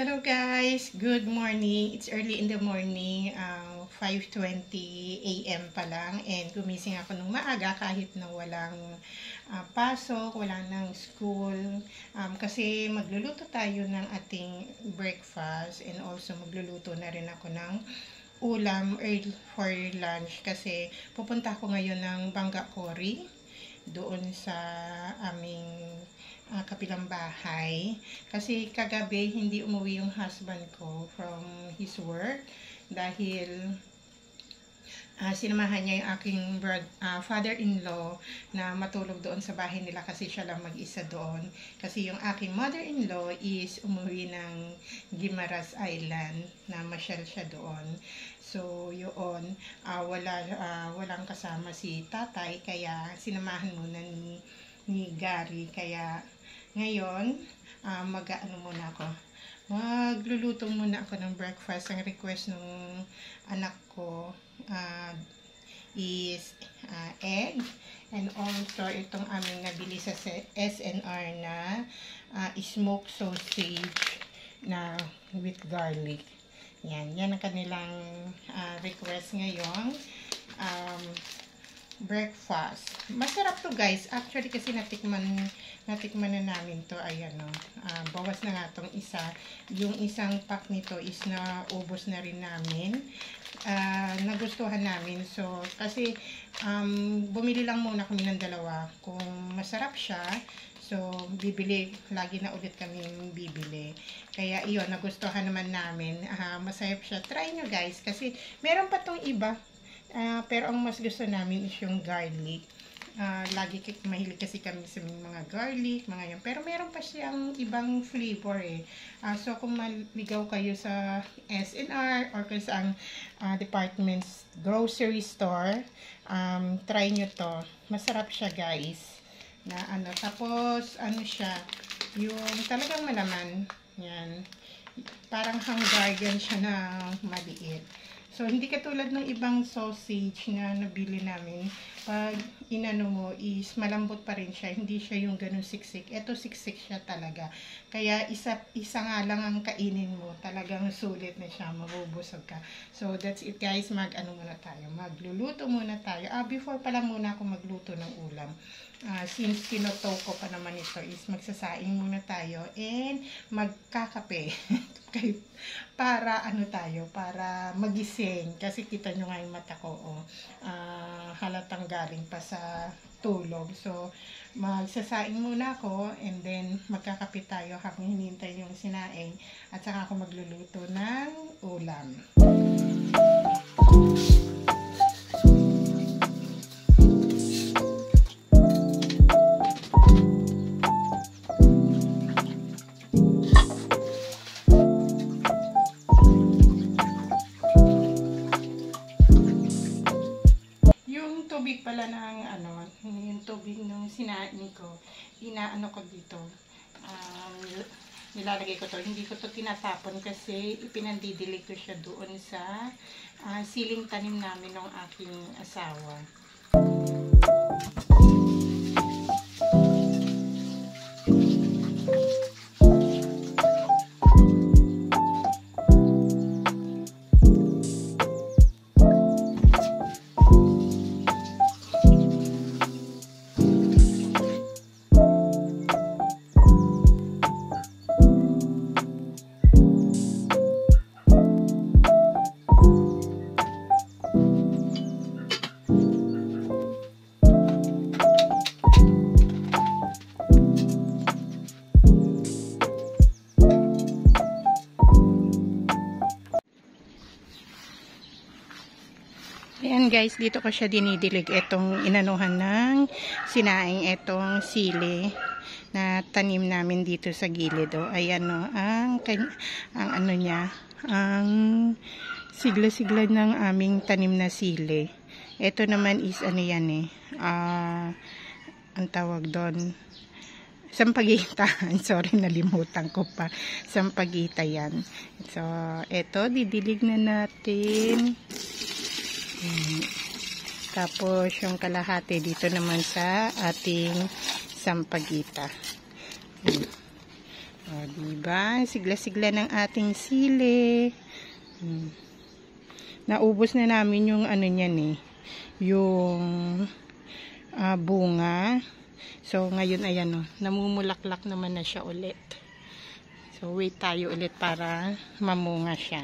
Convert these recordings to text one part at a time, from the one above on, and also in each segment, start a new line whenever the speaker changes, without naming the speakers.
Hello guys, good morning. It's early in the morning, 5:20 AM pa lang, and gumising ako ng maaga kahit na walang pasok, wala ng school, kasi magluluto tayo ng ating breakfast, and also magluluto na rin ako ng ulam for lunch kasi pupunta ako ngayon ng Bangga Cory doon sa aming kabilang bahay kasi kagabi hindi umuwi yung husband ko from his work dahil sinamahan niya yung aking father-in-law na matulog doon sa bahay nila kasi siya lang mag-isa doon kasi yung aking mother-in-law is umuwi ng Guimaras Island na masyal siya doon. So yun, walang kasama si tatay kaya sinamahan muna ni Gary. Kaya ngayon magluluto muna ako ng breakfast. Ang request ng anak ko is egg, and also itong aming nabili sa SNR na smoked sausage na with garlic. Yan ang kanilang request ngayong breakfast. Masarap to guys. Actually kasi natikman na namin to. Ayan o. Bawas na nga tong isa. Yung isang pack nito is naubos na rin namin. Nagustuhan namin. So kasi bumili lang muna kami ng dalawa. Kung masarap siya, so bibili. Lagi na ulit kami bibili. Kaya iyon, nagustuhan naman namin. Masarap siya. Try nyo guys. Kasi meron pa tong iba. Pero ang mas gusto namin is yung garlic. Lagi mahilig kasi kami sa mga garlic, mga yan. Pero meron pa siyang ibang flavor eh. So kung maligaw kayo sa SNR or kung saan department grocery store, try nyo to. Masarap siya guys. Tapos siya, yung talagang malaman. Yan. Parang hanggargan siya na maliit. So, hindi katulad ng ibang sausage na nabili namin. Pag inano mo is malambot pa rin siya. Hindi siya yung ganun siksik. Ito siksik siya talaga. Kaya isa nga lang ang kainin mo. Talagang sulit na siya. Mabubusog ka. So, that's it guys. Muna tayo. Magluluto muna tayo. Before pala muna ako magluto ng ulam. Since kinoto ko pa naman ito is magsasaing muna tayo and magkakape. Para para magising. Kasi kita nyo nga yung mata ko, halatang galing pa sa tulog. So, magsasaing muna ako and then magkakape tayo habang hinihintay yung sinaing at saka ako magluluto ng ulam. Tubig pala ng yung tubig ng sinaing ko, inaano ko dito, nilalagay ko to, hindi ko to tinatapon kasi ipinandidilig ko siya doon sa siling tanim namin ng aking asawa. Ayan guys, dito ko siya dinidilig itong inanuhan ng sinaing, itong sili na tanim namin dito sa gilid. Ayan ang sigla-sigla ng aming tanim na sili. Ito naman is yan ang tawag doon, sampagita. Sorry, nalimutan ko pa. Sampagita yan. So, ito, didilig na natin. Tapos yung kalahati dito naman sa ating sampagita. O, diba? Sigla-sigla ng ating sili. Naubos na namin yung ano niyan eh. Yung bunga. So, ngayon ayan o. Namumulaklak naman na siya ulit. So, wait tayo ulit para mamunga siya.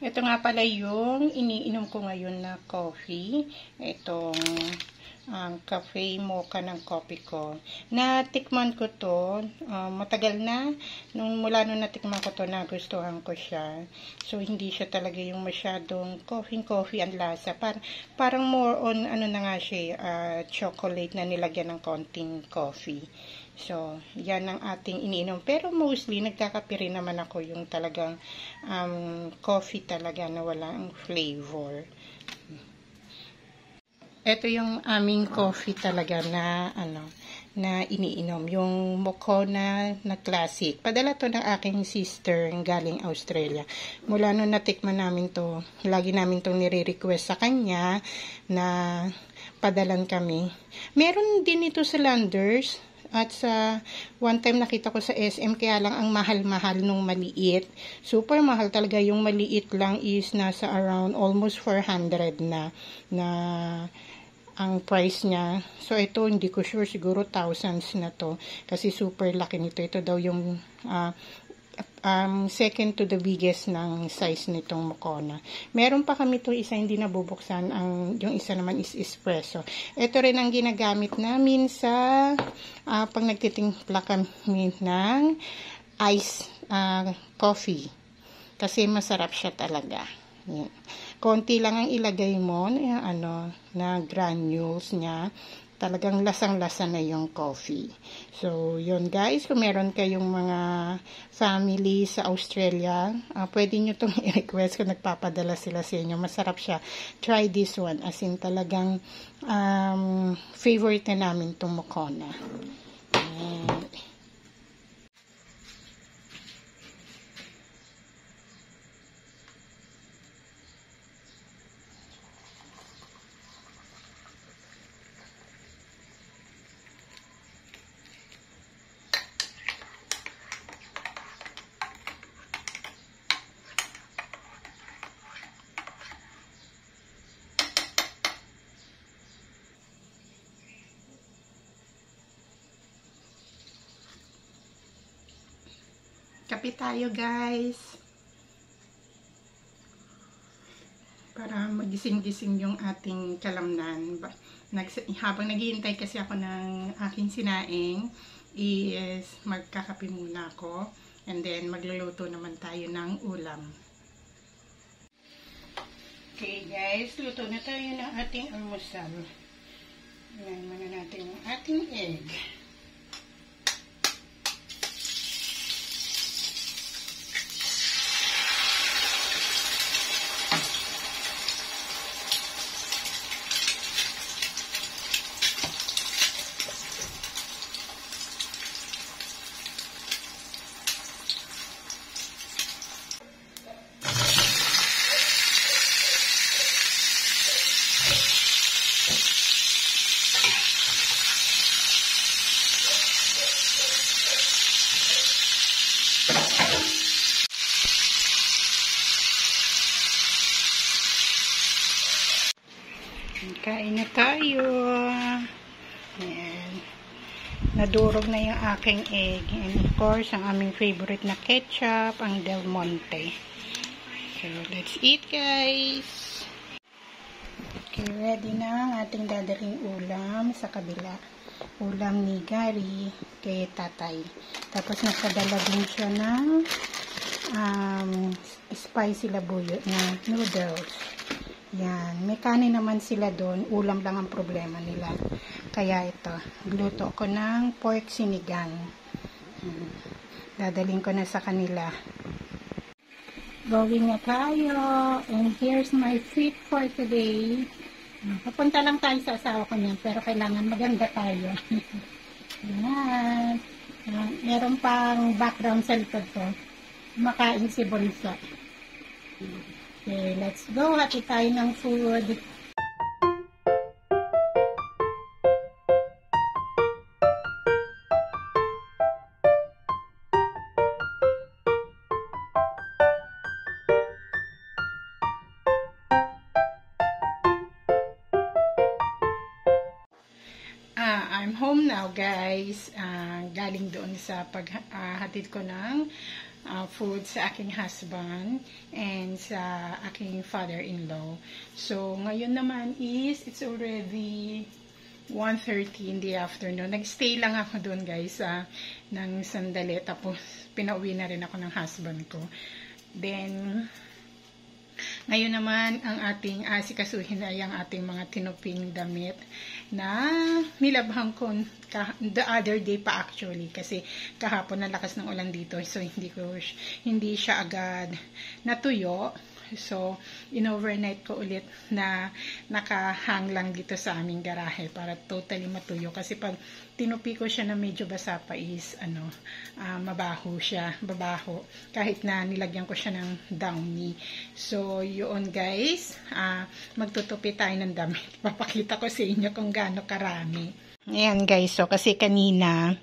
Ito nga pala yung iniinom ko ngayon na coffee. Itong cafe mocha ng coffee ko. Natikman ko to, matagal na. Mula nung natikman ko to, nagustuhan ko siya. So, hindi siya talaga yung masyadong coffee ang lasa. Parang more on, ano na nga siya, chocolate na nilagyan ng konting coffee. So, yan ang ating iniinom. Pero mostly, nagkakape rin naman ako yung talagang coffee talaga na walang flavor. Ito yung aming coffee talaga na na iniinom, yung Moccona na classic. Padala to ng aking sister galing Australia. Mula nung natikman namin to, lagi namin tong nire-request sa kanya na padalan kami. Meron din ito sa Landers. At sa one time nakita ko sa SM, kaya lang ang mahal-mahal nung maliit. Super mahal talaga, yung maliit lang is nasa around almost 400 na ang price niya. So, ito, hindi ko sure, siguro thousands na to. Kasi super laki nito. Ito daw yung second to the biggest ng size nitong Moccona. Meron pa kami to isa hindi nabubuksan. Yung isa naman is espresso. Ito rin ang ginagamit namin sa pag nagtitimpla kami ng ice coffee. Kasi masarap siya talaga. Yan. Konti lang ang ilagay mo na granules niya. Talagang lasang-lasa na yung coffee. So, yun guys. Kung meron kayong mga family sa Australia, pwede nyo itong i-request kung nagpapadala sila sa inyo. Masarap siya. Try this one. As in, talagang favorite na namin itong Moccona. Kape tayo guys. Para magising-gising yung ating kalamnan. Habang naghihintay kasi ako ng aking sinaing, is magkakape muna ako. And then magluluto naman tayo ng ulam. Okay guys, luto na tayo ng ating almusal. Ngayon muna natin yung ating egg. Kain na tayo. Ayan. Nadurog na yung aking egg. And of course, ang aming favorite na ketchup, ang Del Monte. So, let's eat guys. Okay, ready na ang ating dadaling ulam sa kabila. Ulam ni Gary kay tatay. Tapos nagpadala din siya ng spicy labuyo na noodles. Yan. May kanin naman sila doon. Ulam lang ang problema nila. Kaya ito. Gluto ko ng pork sinigang. Dadaling ko na sa kanila. Going na tayo. And here's my treat for today. Papunta lang tayo sa asawa ko niyan. Pero kailangan maganda tayo. Yan. Meron pang background sa likod ko. Makain si Bonso. Okay, let's go. Hati tayo ng food.
I'm home now, guys. Galing doon sa paghatid ko ng food sa aking husband and sa aking father-in-law. So, ngayon naman it's already 1:30 in the afternoon. Nag-stay lang ako doon, guys, ng sandali. Tapos, pinauwi na rin ako ng husband ko. Then, ngayon naman, ang ating asikasuhin ay ang ating mga tinuping damit na nilabhan ko the other day pa actually. Kasi kahapon ang lakas ng ulan dito. So, hindi siya agad natuyo. So, in-overnight ko ulit na nakahang lang dito sa aming garahe para totally matuyo. Kasi pag tinupi ko siya na medyo basa pa is, mabaho siya, babaho. Kahit na nilagyan ko siya ng downy. So, yun guys, magtutupi tayo ng damit. Papakita ko sa inyo kung gaano karami. Ayan guys, so kasi kanina,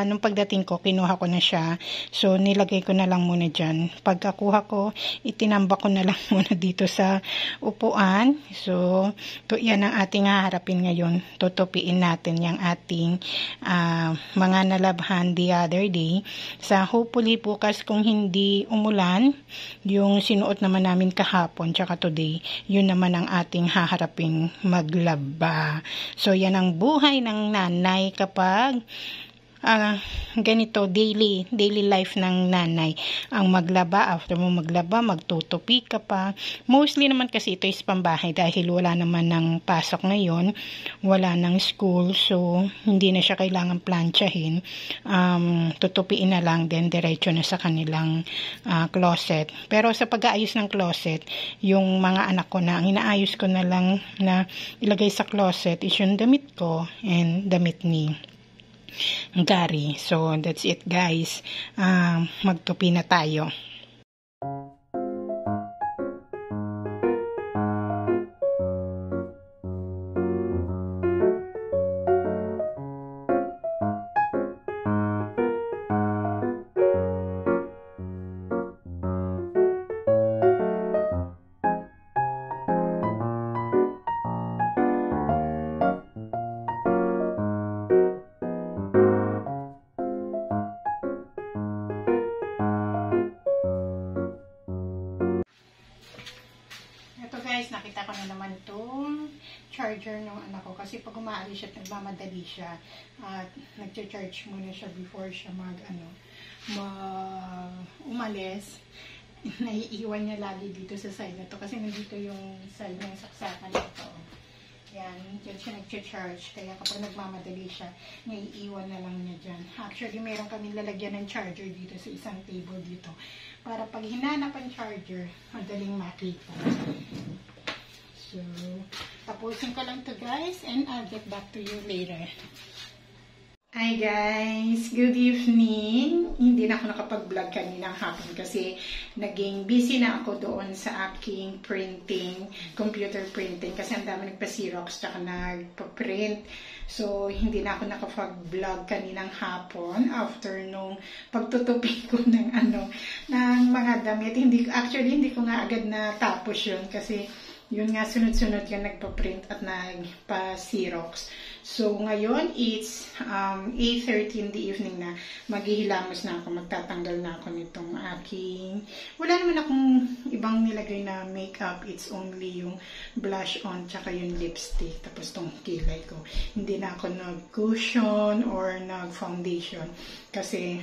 nung pagdating ko, kinuha ko na siya. So, nilagay ko na lang muna dyan. Pagkakuha ko, itinambak ko na lang muna dito sa upuan. So, yan ang ating haharapin ngayon. Tutupiin natin yung ating mga nalabhan the other day. Sa hopefully bukas kung hindi umulan, yung sinuot naman namin kahapon, tsaka today, yun naman ang ating haharapin maglaba. So, yan ang buhay ng nanay kapag ganito, daily life ng nanay. Ang maglaba, after mo maglaba, magtutupi ka pa. Mostly naman kasi ito is pambahay dahil wala naman ng pasok ngayon. Wala ng school, so hindi na siya kailangan planchahin. Tutupiin na lang, then diretso na sa kanilang closet. Pero sa pag-aayos ng closet, yung mga anak ko na, ang inaayos ko na lang na ilagay sa closet is yung damit ko and damit ni Gary. So, that's it guys. Magtupi na tayo. Nakita ko na naman itong charger ng anak ko kasi pag umaalis siya at nagmamadali siya at nagcha-charge muna siya before siya umalis. Naiiwan niya lagi dito sa side na to kasi nandito yung side ng saksakan nito. Yan, dyan siya nagcha-charge. Kaya kapag nagmamadali siya, naiiwan na lang niya dyan. Actually, meron kami lalagyan ng charger dito sa isang table dito. Para pag hinanap ang charger, madaling makita. So, tapusin ko lang to guys and I'll get back to you later. Hi guys! Good evening! Hindi na ako nakapag-vlog kaninang hapon kasi naging busy na ako doon sa aking printing, computer printing kasi ang dami nagpa-Xerox tsaka nagpa-print. So, hindi na ako nakapag-vlog kaninang hapon after nung pagtutupi ko ng mga damit. Hindi ko nga agad na tapos yun kasi yun nga, sunod-sunod yung nagpa-print at nagpa-Xerox. So, ngayon, it's 8:30 in the evening na. Maghihilamos na ako. Magtatanggal na ako nitong aking... Wala naman akong ibang nilagay na makeup. It's only yung blush on tsaka yung lipstick. Tapos tong kilay ko. Hindi na ako nag-cushion or nag-foundation. Kasi...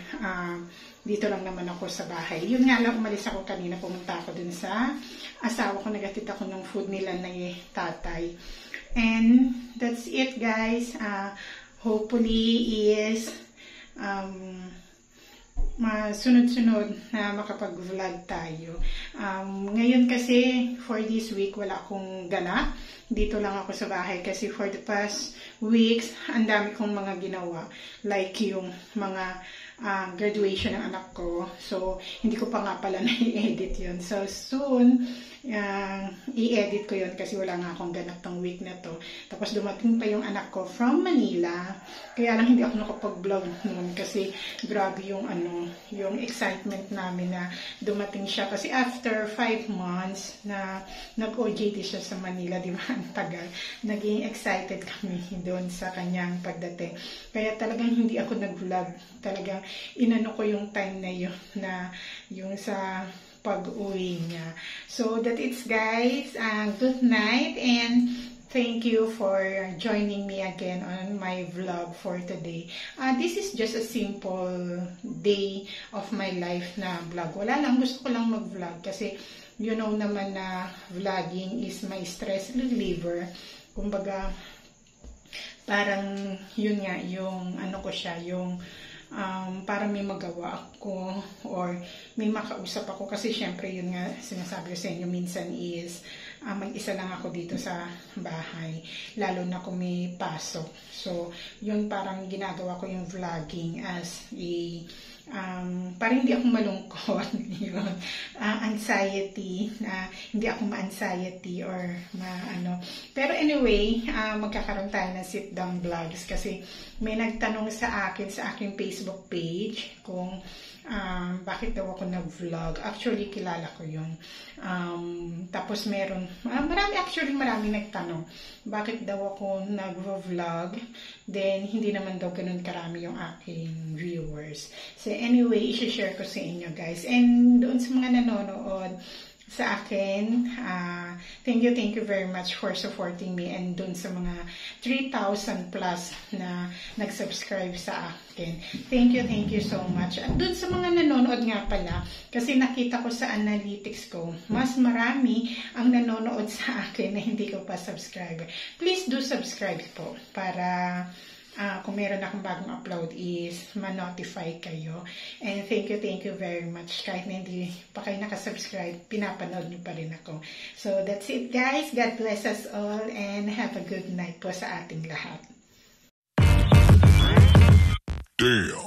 dito lang naman ako sa bahay. Yun nga lang, umalis ako kanina. Pumunta ako dun sa asawa ko. Nagatid ako ng food nila na tatay. And that's it guys. Hopefully is sunod-sunod na makapag-vlog tayo. Ngayon kasi for this week wala akong gana. Dito lang ako sa bahay kasi for the past weeks ang dami kong mga ginawa. Like yung mga graduation ng anak ko. So, hindi ko pa nga pala na-edit yun. So, soon, i-edit ko yun kasi wala nga akong ganap tong week na to. Tapos dumating pa yung anak ko from Manila. Kaya lang hindi ako nakapag-vlog noon kasi grabe yung yung excitement namin na dumating siya. Kasi after 5 months na nag-OJT siya sa Manila, di ba? Ang tagal. Naging excited kami doon sa kanyang pagdating. Kaya talagang hindi ako nag-vlog. Talagang inano ko yung time na yun na yung sa pag-uwi niya. So that it's guys, good night and thank you for joining me again on my vlog for today. This is just a simple day of my life na vlog. Wala lang, gusto ko lang mag-vlog kasi you know naman na vlogging is my stress reliever. Kumbaga, parang yun nga, yung ko siya, yung para may magawa ako or may makausap ako kasi syempre yun nga sinasabi ko sa inyo minsan is mag-isa lang ako dito sa bahay lalo na kung may pasok. So yun parang ginagawa ko yung vlogging as a parang hindi ako malungkot yun, anxiety hindi ako ma-anxiety or pero anyway, magkakaroon tayo ng sit down vlogs kasi may nagtanong sa akin sa aking Facebook page kung bakit daw ako nag-vlog. Actually, kilala ko yun. Tapos meron, marami nagtanong, bakit daw ako nag-vlog, then hindi naman daw ganun karami yung aking viewers. So anyway, i-share ko sa inyo guys. And doon sa mga nanonood sa akin, thank you very much for supporting me, and dun sa mga 3,000 plus na nag-subscribe sa akin. Thank you so much. At dun sa mga nanonood nga pala, kasi nakita ko sa analytics ko, mas marami ang nanonood sa akin na hindi ko pa subscribe. Please do subscribe po para kung meron akong bagong upload is ma-notify kayo. And thank you very much. Kahit na hindi pa kayo nakasubscribe, pinapanood niyo pa rin ako. So that's it guys. God bless us all and have a good night po sa ating lahat.
Damn.